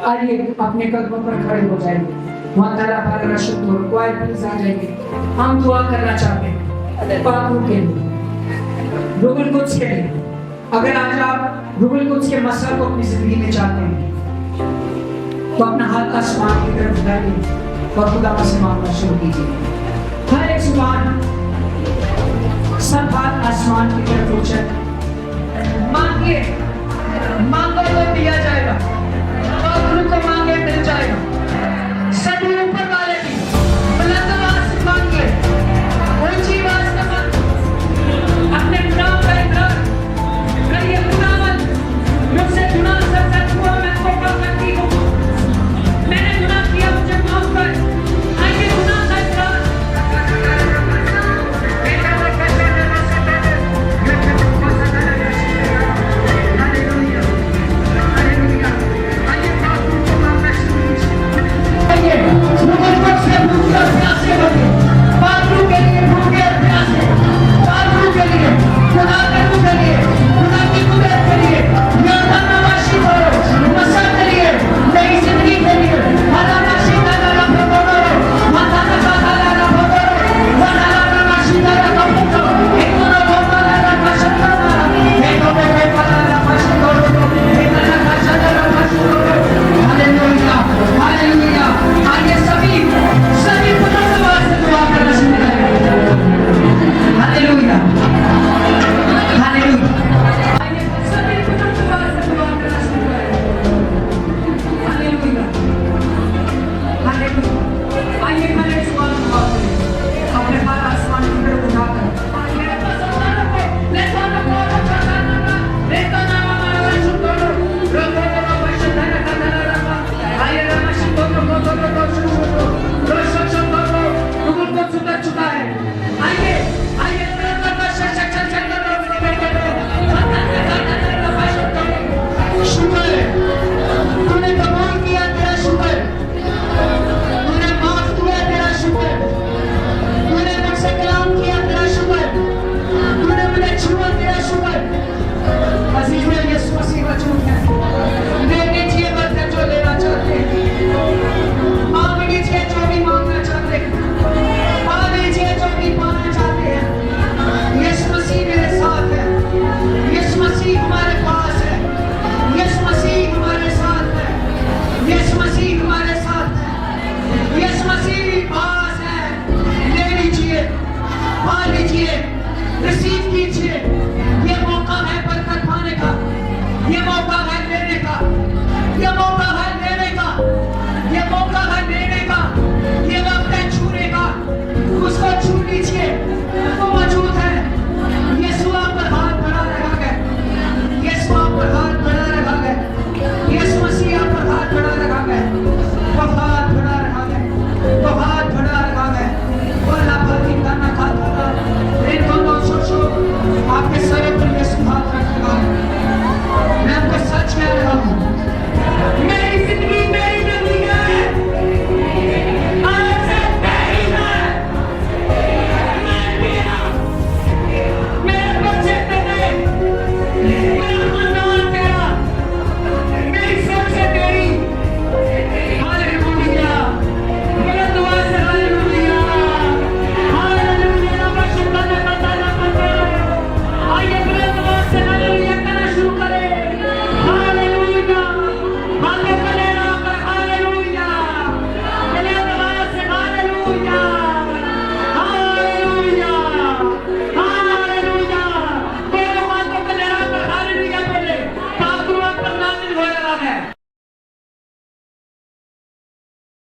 आइए अपने कदमों पर खड़े हो जाएंगे। वहाँ ताला पारा शुद्ध हो क्वाइट प्लीज आ जाएंगे। हम दुआ करना चाहते हैं पापों के लिए, रुबुल कुद्स के लिए। अगर आज आप रुबुल कुद्स के मसला को अपनी जिंदगी में चाहते हैं तो अपना हाथ आसमान की तरफ उठाइए और खुदा से मांगना शुरू कीजिए। हर एक जुबान, सब हाथ आसमान की तरफ ऊंचे मांगिए। मांगो तो दिया जाएगा, को मांगे मिल जाएगा। सभी ऊपर वाले की बुलंद आवाज से मांगे, ऊंची आवाज से मांगे। अपने गुनाह का इकरार करिए। खुदावन मुझसे गुनाह सच हुआ, मैं तौबा करती हूँ, मैंने गुनाह किया, मुझे माफ कर। आइए गुनाह का इकरार। रिसीव कीजिए। ये मौका है बरकत पाने का, ये मौका है लेने का, ये मौका है लेने का, ये मौका है लेने का, ये वक्त है छूने का। उसको छू लीजिए, वो मौजूद है। यीशु आप पर हाथ बढ़ा रखा है, यीशु आप पर हाथ बढ़ा रखा है, यीशु मसीह आप पर हाथ बढ़ा रखा है, वो हाथ बढ़ा रखा है, वो हाथ बढ़ा रखा है। वो लाभ की करना खाता इन दोनों आपके सर पर ये हाथ रखेगा। मैं आपको सच कह रहा हूँ, मेरी जिंदगी मेरी जिंदगी है, आज से तेरी है। मेरे बच्चे तेरे, मेरा खानदान तेरा, मेरी सोच है तेरी। हालेलुया, मेरा दुआ से हालेलुया, हालेलुया। मैं शुक्र करता आइए बुलंद आवाज से हालेलुया करना शुरू करें। हालेलुया, हाले कलेरा कर हालेलुया, बुलंद आवाज से हालेलुया, हालेलुया, हालेलुया। दोनों हाथों कलेरा कर हालेलुया बोले, पाप पर नाज़िल हो रहा है।